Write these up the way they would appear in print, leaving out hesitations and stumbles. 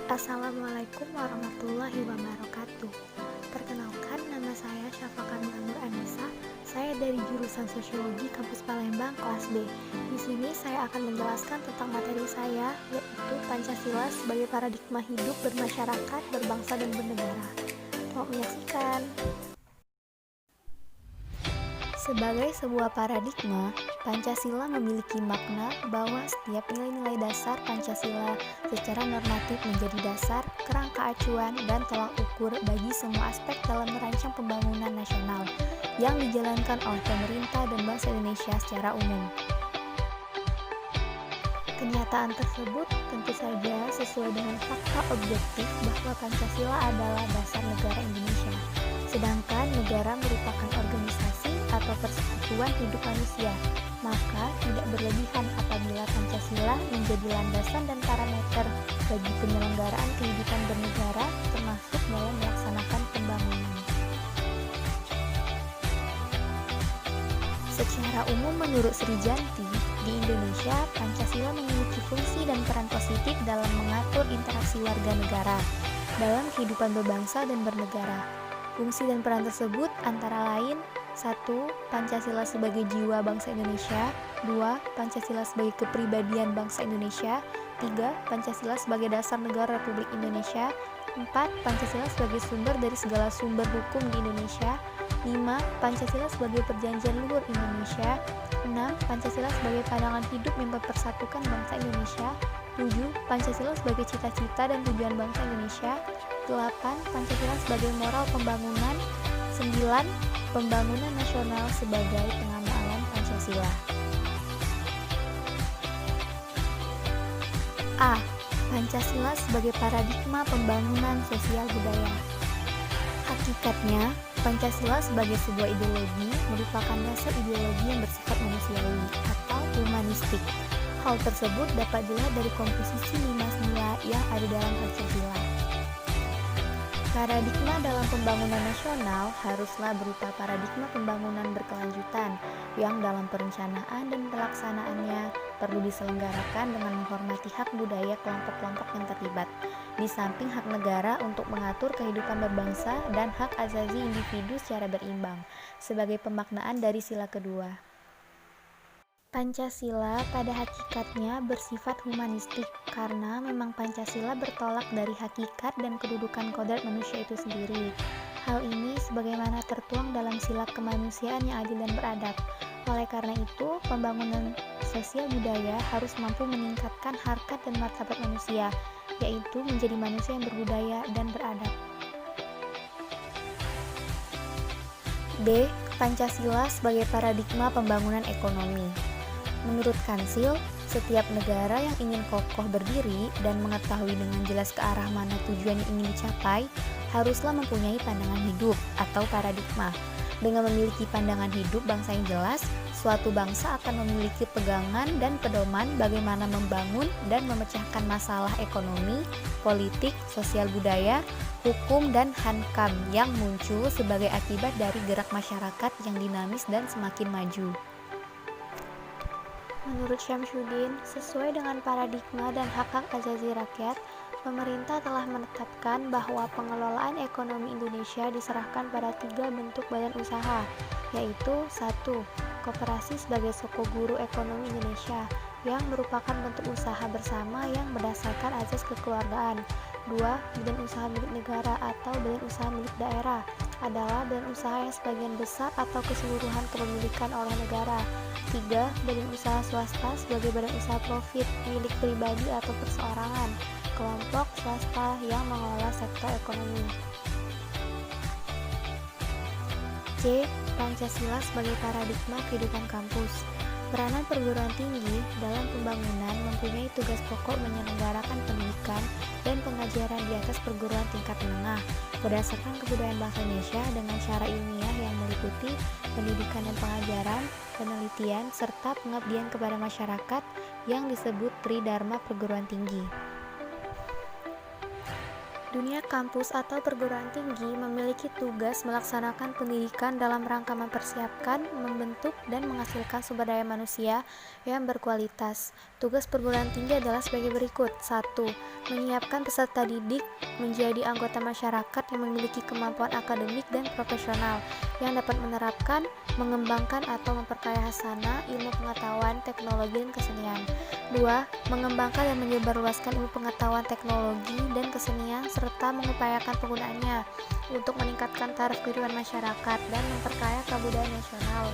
Assalamualaikum warahmatullahi wabarakatuh. Perkenalkan, nama saya Syafaqah Nur Anissa. Saya dari jurusan Sosiologi Kampus Palembang kelas B. Di sini saya akan menjelaskan tentang materi saya, yaitu Pancasila sebagai paradigma hidup bermasyarakat, berbangsa dan bernegara. Selamat menyaksikan. Sebagai sebuah paradigma, Pancasila memiliki makna bahwa setiap nilai-nilai dasar Pancasila secara normatif menjadi dasar, kerangka acuan, dan tolak ukur bagi semua aspek dalam merancang pembangunan nasional yang dijalankan oleh pemerintah dan bangsa Indonesia secara umum. Kenyataan tersebut tentu saja sesuai dengan fakta objektif bahwa Pancasila adalah dasar negara Indonesia, sedangkan negara merupakan organisasi atau persekutuan hidup manusia, maka tidak berlebihan apabila Pancasila menjadi landasan dan parameter bagi penyelenggaraan kehidupan bernegara termasuk dalam melaksanakan pembangunan. Secara umum menurut Sri Janti, di Indonesia Pancasila memiliki fungsi dan peran positif dalam mengatur interaksi warga negara dalam kehidupan berbangsa dan bernegara. Fungsi dan peran tersebut antara lain: 1. Pancasila sebagai jiwa bangsa Indonesia. 2. Pancasila sebagai kepribadian bangsa Indonesia. 3. Pancasila sebagai dasar negara Republik Indonesia. 4. Pancasila sebagai sumber dari segala sumber hukum di Indonesia. 5. Pancasila sebagai perjanjian luhur Indonesia. 6. Pancasila sebagai pandangan hidup yang mempersatukan bangsa Indonesia. 7. Pancasila sebagai cita-cita dan tujuan bangsa Indonesia. 8. Pancasila sebagai moral pembangunan. 9. Pembangunan nasional sebagai pengambalan Pancasila. A. Pancasila sebagai paradigma pembangunan sosial budaya. Hakikatnya, Pancasila sebagai sebuah ideologi merupakan dasar ideologi yang bersifat manusiawi atau humanistik. Hal tersebut dapat dilihat dari komposisi 5 nilai yang ada dalam Pancasila. Paradigma dalam pembangunan nasional haruslah berupa paradigma pembangunan berkelanjutan yang dalam perencanaan dan pelaksanaannya perlu diselenggarakan dengan menghormati hak budaya kelompok-kelompok yang terlibat, di samping hak negara untuk mengatur kehidupan berbangsa dan hak asasi individu secara berimbang, sebagai pemaknaan dari sila kedua. Pancasila pada hakikatnya bersifat humanistik karena memang Pancasila bertolak dari hakikat dan kedudukan kodrat manusia itu sendiri. Hal ini sebagaimana tertuang dalam sila kemanusiaan yang adil dan beradab. Oleh karena itu, pembangunan sosial budaya harus mampu meningkatkan harkat dan martabat manusia, yaitu menjadi manusia yang berbudaya dan beradab. B. Pancasila sebagai paradigma pembangunan ekonomi. Menurut Kansil, setiap negara yang ingin kokoh berdiri dan mengetahui dengan jelas ke arah mana tujuan yang ingin dicapai, haruslah mempunyai pandangan hidup atau paradigma. Dengan memiliki pandangan hidup bangsa yang jelas, suatu bangsa akan memiliki pegangan dan pedoman bagaimana membangun dan memecahkan masalah ekonomi, politik, sosial budaya, hukum, dan hankam yang muncul sebagai akibat dari gerak masyarakat yang dinamis dan semakin maju. Menurut Syamsuddin, sesuai dengan paradigma dan hak-hak asasi rakyat, pemerintah telah menetapkan bahwa pengelolaan ekonomi Indonesia diserahkan pada 3 bentuk badan usaha, yaitu 1. Koperasi sebagai sokoguru ekonomi Indonesia, yang merupakan bentuk usaha bersama yang berdasarkan azas kekeluargaan. 2. Badan usaha milik negara atau badan usaha milik daerah adalah badan usaha yang sebagian besar atau keseluruhan kepemilikan oleh negara. 3. Badan usaha swasta sebagai badan usaha profit milik pribadi atau perseorangan, kelompok swasta yang mengelola sektor ekonomi. C. Pancasila sebagai paradigma kehidupan kampus. Peranan perguruan tinggi dalam pembangunan mempunyai tugas pokok menyelenggarakan pendidikan dan pengajaran di atas perguruan tingkat menengah berdasarkan kebudayaan bangsa Indonesia dengan cara ilmiah yang meliputi pendidikan dan pengajaran, penelitian, serta pengabdian kepada masyarakat yang disebut Tridharma Perguruan Tinggi. Dunia kampus atau perguruan tinggi memiliki tugas melaksanakan pendidikan dalam rangka mempersiapkan, membentuk, dan menghasilkan sumber daya manusia yang berkualitas. Tugas perguruan tinggi adalah sebagai berikut. 1. Menyiapkan peserta didik menjadi anggota masyarakat yang memiliki kemampuan akademik dan profesional, yang dapat menerapkan, mengembangkan atau memperkaya hasanah, ilmu pengetahuan, teknologi, dan kesenian. 2. Mengembangkan dan menyebarluaskan ilmu pengetahuan teknologi dan kesenian serta mengupayakan penggunaannya untuk meningkatkan taraf kehidupan masyarakat dan memperkaya kebudayaan nasional.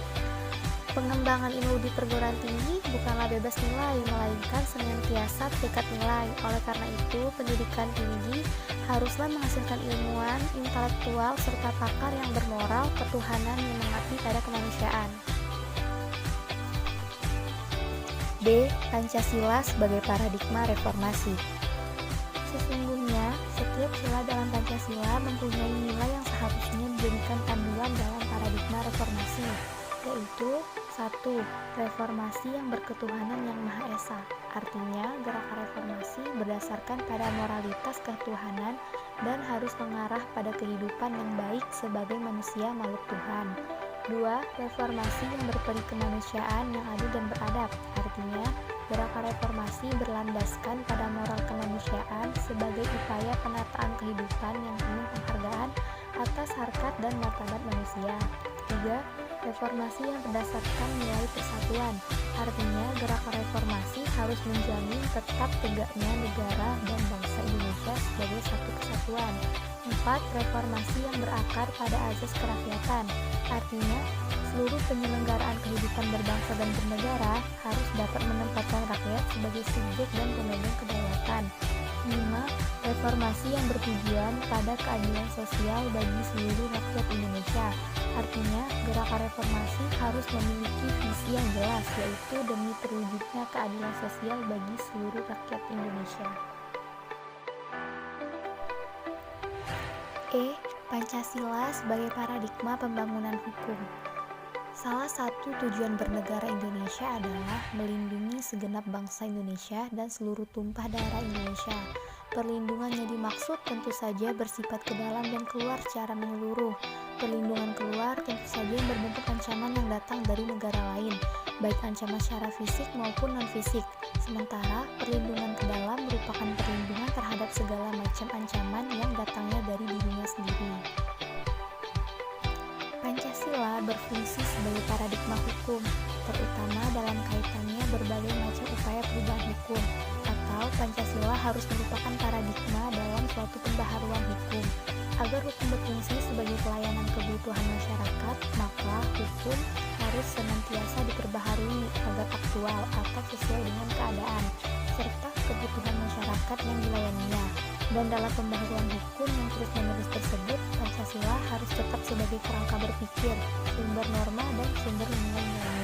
Pengembangan ilmu di perguruan tinggi bukanlah bebas nilai, melainkan senantiasa terikat nilai. Oleh karena itu, pendidikan tinggi haruslah menghasilkan ilmuwan, intelektual, serta pakar yang bermoral, ketuhanan yang mengabdi pada kemanusiaan. B. Pancasila sebagai paradigma reformasi. Sesungguhnya, setiap sila dalam Pancasila mempunyai nilai yang seharusnya dijadikan panduan dalam paradigma reformasi, yaitu 1. Reformasi yang berketuhanan yang Maha Esa. Artinya, gerakan reformasi berdasarkan pada moralitas ketuhanan dan harus mengarah pada kehidupan yang baik sebagai manusia makhluk Tuhan. 2. Reformasi yang berperi kemanusiaan yang adil dan beradab. Artinya, gerakan reformasi berlandaskan pada moral kemanusiaan sebagai upaya penataan kehidupan yang penuh penghargaan atas harkat dan martabat manusia. 3. Reformasi yang berdasarkan nilai persatuan. Artinya, gerakan reformasi harus menjamin tetap tegaknya negara dan bangsa Indonesia sebagai satu kesatuan. 4. Reformasi yang berakar pada azas kerakyatan. Artinya, seluruh penyelenggaraan kehidupan berbangsa dan bernegara harus dapat menempatkan rakyat sebagai subjek dan pemegang kedaulatan. 5. Reformasi yang bertujuan pada keadilan sosial bagi seluruh rakyat Indonesia. Artinya, gerakan reformasi harus memiliki visi yang jelas, yaitu demi terwujudnya keadilan sosial bagi seluruh rakyat Indonesia. E. Pancasila sebagai paradigma pembangunan hukum. Salah satu tujuan bernegara Indonesia adalah melindungi segenap bangsa Indonesia dan seluruh tumpah darah Indonesia. Perlindungan yang dimaksud tentu saja bersifat ke dalam dan keluar secara menyeluruh. Perlindungan keluar tentu saja yang berbentuk ancaman yang datang dari negara lain, baik ancaman secara fisik maupun non-fisik. Sementara perlindungan ke dalam merupakan perlindungan terhadap segala macam ancaman yang datangnya dari dirinya sendiri. Pancasila berfungsi sebagai paradigma hukum, terutama dalam kaitannya berbagai macam upaya perubahan hukum, atau Pancasila harus merupakan paradigma dalam suatu pembaharuan hukum. Agar hukum berfungsi sebagai pelayanan kebutuhan masyarakat, maka hukum harus senantiasa diperbaharui agar aktual atau sesuai dengan keadaan, serta kebutuhan masyarakat yang dilayaninya. Dan dalam pembaharuan hukum yang terus-menerus tersebut, Pancasila harus tetap sebagai kerangka berpikir, sumber norma, dan sumber nilai-nilai.